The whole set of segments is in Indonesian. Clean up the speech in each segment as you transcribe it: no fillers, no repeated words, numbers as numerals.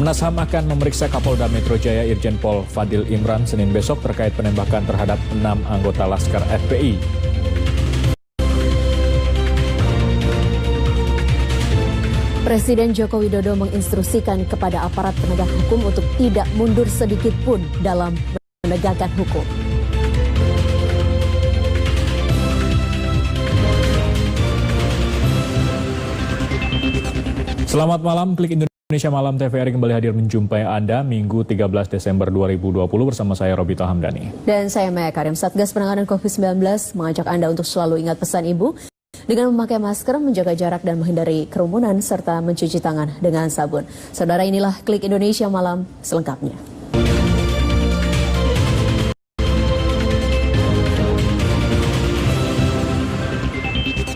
Komnas HAM akan memeriksa Kapolda Metro Jaya Irjen Pol Fadil Imran Senin besok terkait penembakan terhadap 6 anggota Laskar FPI. Presiden Joko Widodo menginstruksikan kepada aparat penegak hukum untuk tidak mundur sedikit pun dalam menegakkan hukum. Selamat malam, Klik Indonesia Malam TVRI kembali hadir menjumpai Anda Minggu 13 Desember 2020 bersama saya Robito Hamdani. Dan saya Maya Karim. Satgas Penanganan COVID-19 mengajak Anda untuk selalu ingat pesan Ibu dengan memakai masker, menjaga jarak dan menghindari kerumunan serta mencuci tangan dengan sabun. Saudara, inilah Klik Indonesia Malam selengkapnya.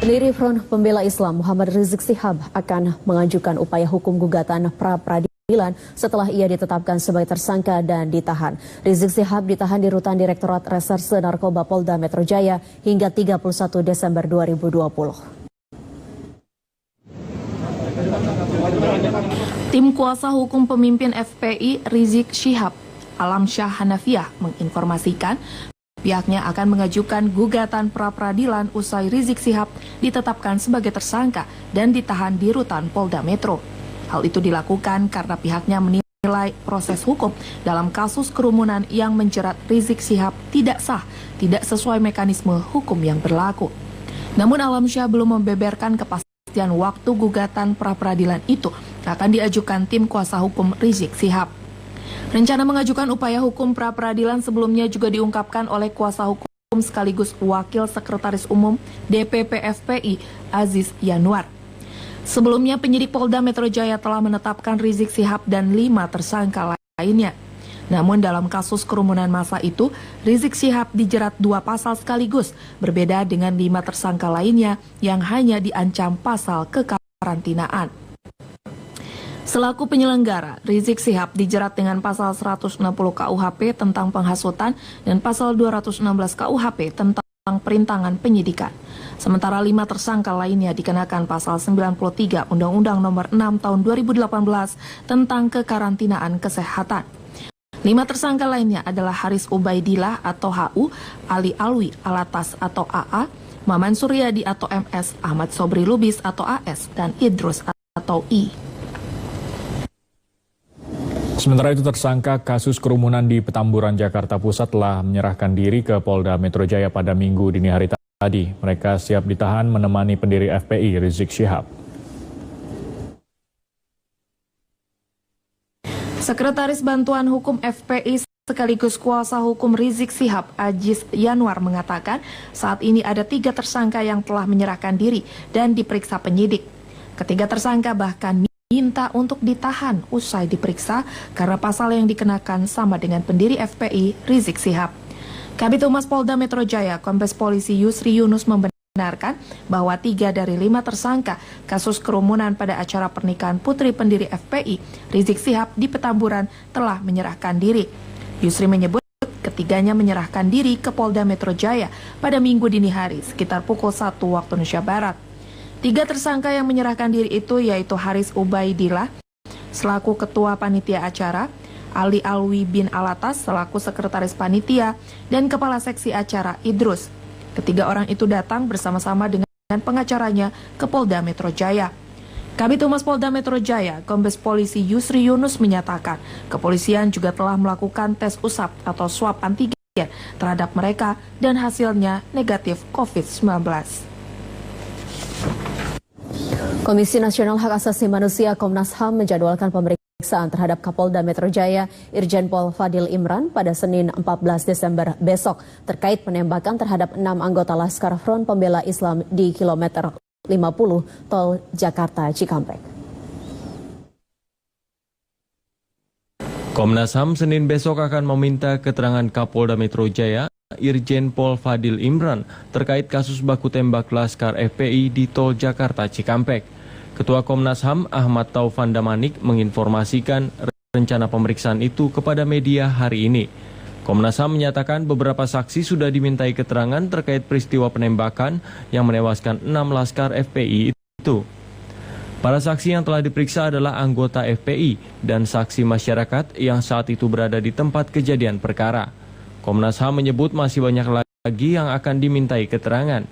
Pendiri Front Pembela Islam Muhammad Rizik Syihab akan mengajukan upaya hukum gugatan pra-peradilan setelah ia ditetapkan sebagai tersangka dan ditahan. Rizik Syihab ditahan di Rutan Direktorat Reserse Narkoba Polda Metro Jaya hingga 31 Desember 2020. Tim kuasa hukum pemimpin FPI Rizik Syihab, Alam Syah Hanafiah, menginformasikan pihaknya akan mengajukan gugatan pra-peradilan usai Rizik Syihab ditetapkan sebagai tersangka dan ditahan di Rutan Polda Metro. Hal itu dilakukan karena pihaknya menilai proses hukum dalam kasus kerumunan yang menjerat Rizik Syihab tidak sah, tidak sesuai mekanisme hukum yang berlaku. Namun Alam Syah belum membeberkan kepastian waktu gugatan pra-peradilan itu akan diajukan tim kuasa hukum Rizik Syihab. Rencana mengajukan upaya hukum pra-peradilan sebelumnya juga diungkapkan oleh kuasa hukum sekaligus Wakil Sekretaris Umum DPP FPI Aziz Yanuar. Sebelumnya penyidik Polda Metro Jaya telah menetapkan Rizik Syihab dan 5 tersangka lainnya. Namun dalam kasus kerumunan massa itu, Rizik Syihab dijerat 2 pasal sekaligus, berbeda dengan 5 tersangka lainnya yang hanya diancam pasal kekarantinaan. Selaku penyelenggara, Rizik Syihab dijerat dengan pasal 160 KUHP tentang penghasutan dan pasal 216 KUHP tentang perintangan penyidikan. Sementara 5 tersangka lainnya dikenakan pasal 93 Undang-Undang Nomor 6 Tahun 2018 tentang kekarantinaan kesehatan. 5 tersangka lainnya adalah Haris Ubaidillah atau HU, Ali Alwi Alatas atau AA, Maman Suryadi atau MS, Ahmad Sobri Lubis atau AS, dan Idrus atau I. Sementara itu tersangka kasus kerumunan di Petamburan, Jakarta Pusat telah menyerahkan diri ke Polda Metro Jaya pada Minggu dini hari tadi. Mereka siap ditahan menemani pendiri FPI Rizik Syihab. Sekretaris Bantuan Hukum FPI sekaligus kuasa hukum Rizik Syihab, Aziz Yanuar, mengatakan saat ini ada 3 tersangka yang telah menyerahkan diri dan diperiksa penyidik. Ketiga tersangka bahkan minta untuk ditahan usai diperiksa karena pasal yang dikenakan sama dengan pendiri FPI Rizik Syihab. Kabid Humas Polda Metro Jaya, Kombes Polisi Yusri Yunus membenarkan bahwa 3 dari 5 tersangka kasus kerumunan pada acara pernikahan putri pendiri FPI Rizik Syihab di Petamburan telah menyerahkan diri. Yusri menyebut ketiganya menyerahkan diri ke Polda Metro Jaya pada Minggu dini hari sekitar pukul 1 waktu Indonesia Barat. 3 tersangka yang menyerahkan diri itu yaitu Haris Ubaidillah selaku Ketua Panitia Acara, Ali Alwi bin Alatas selaku Sekretaris Panitia, dan Kepala Seksi Acara Idrus. Ketiga orang itu datang bersama-sama dengan pengacaranya ke Polda Metro Jaya. Kabid Humas Polda Metro Jaya, Kombes Polisi Yusri Yunus menyatakan kepolisian juga telah melakukan tes usap atau swab antigen terhadap mereka dan hasilnya negatif COVID-19. Komisi Nasional Hak Asasi Manusia Komnas HAM menjadwalkan pemeriksaan terhadap Kapolda Metro Jaya Irjen Pol Fadil Imran pada Senin 14 Desember besok terkait penembakan terhadap 6 anggota Laskar Front Pembela Islam di kilometer 50 Tol Jakarta Cikampek. Komnas HAM Senin besok akan meminta keterangan Kapolda Metro Jaya Irjen Pol Fadil Imran terkait kasus baku tembak Laskar FPI di Tol Jakarta Cikampek. Ketua Komnas HAM Ahmad Taufan Damanik menginformasikan rencana pemeriksaan itu kepada media hari ini. Komnas HAM menyatakan beberapa saksi sudah dimintai keterangan terkait peristiwa penembakan yang menewaskan 6 Laskar FPI itu. Para saksi yang telah diperiksa adalah anggota FPI dan saksi masyarakat yang saat itu berada di tempat kejadian perkara. Komnas HAM menyebut masih banyak lagi yang akan dimintai keterangan.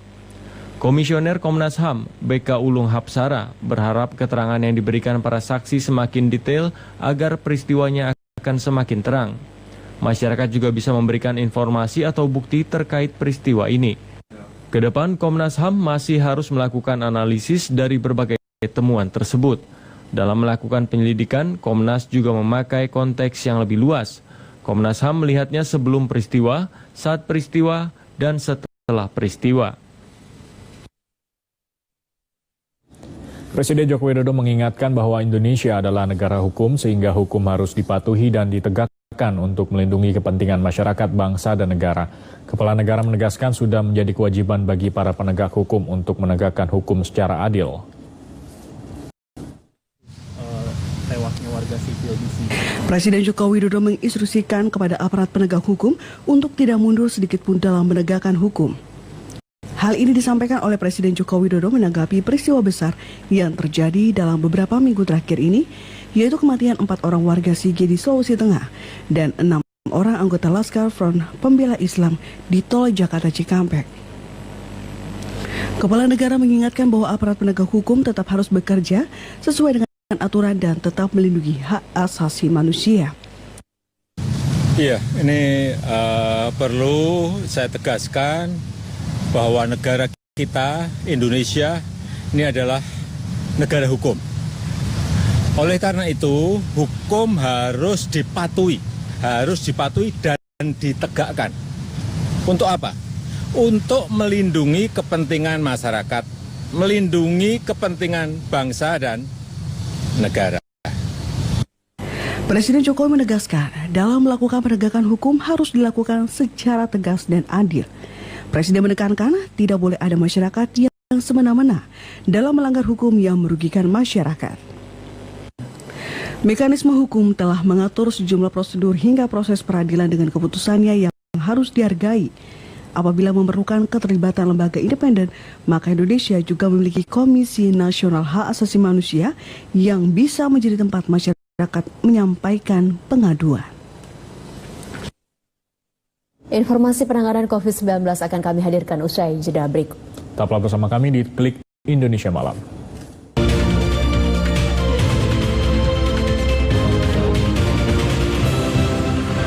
Komisioner Komnas HAM, BK Ulung Hapsara, berharap keterangan yang diberikan para saksi semakin detail agar peristiwanya akan semakin terang. Masyarakat juga bisa memberikan informasi atau bukti terkait peristiwa ini. Kedepan, Komnas HAM masih harus melakukan analisis dari berbagai temuan tersebut. Dalam melakukan penyelidikan, Komnas juga memakai konteks yang lebih luas. Komnas HAM melihatnya sebelum peristiwa, saat peristiwa, dan setelah peristiwa. Presiden Joko Widodo mengingatkan bahwa Indonesia adalah negara hukum sehingga hukum harus dipatuhi dan ditegakkan untuk melindungi kepentingan masyarakat, bangsa, dan negara. Kepala negara menegaskan sudah menjadi kewajiban bagi para penegak hukum untuk menegakkan hukum secara adil. Presiden Joko Widodo menginstruksikan kepada aparat penegak hukum untuk tidak mundur sedikit pun dalam menegakkan hukum. Hal ini disampaikan oleh Presiden Joko Widodo menanggapi peristiwa besar yang terjadi dalam beberapa minggu terakhir ini, yaitu kematian 4 orang warga Sigi di Sulawesi Tengah dan 6 orang anggota Laskar Front Pembela Islam di Tol Jakarta Cikampek. Kepala negara mengingatkan bahwa aparat penegak hukum tetap harus bekerja sesuai dengan aturan dan tetap melindungi hak asasi manusia. Iya, ini perlu saya tegaskan bahwa negara kita, Indonesia, ini adalah negara hukum. Oleh karena itu, hukum harus dipatuhi dan ditegakkan. Untuk apa? Untuk melindungi kepentingan masyarakat, melindungi kepentingan bangsa dan negara. Presiden Jokowi menegaskan, dalam melakukan penegakan hukum harus dilakukan secara tegas dan adil. Presiden menekankan tidak boleh ada masyarakat yang semena-mena dalam melanggar hukum yang merugikan masyarakat. Mekanisme hukum telah mengatur sejumlah prosedur hingga proses peradilan dengan keputusannya yang harus dihargai. Apabila memerlukan keterlibatan lembaga independen, maka Indonesia juga memiliki Komisi Nasional Hak Asasi Manusia yang bisa menjadi tempat masyarakat menyampaikan pengaduan. Informasi penanganan COVID-19 akan kami hadirkan usai jeda berikut. Tetaplah bersama kami di Klik Indonesia Malam.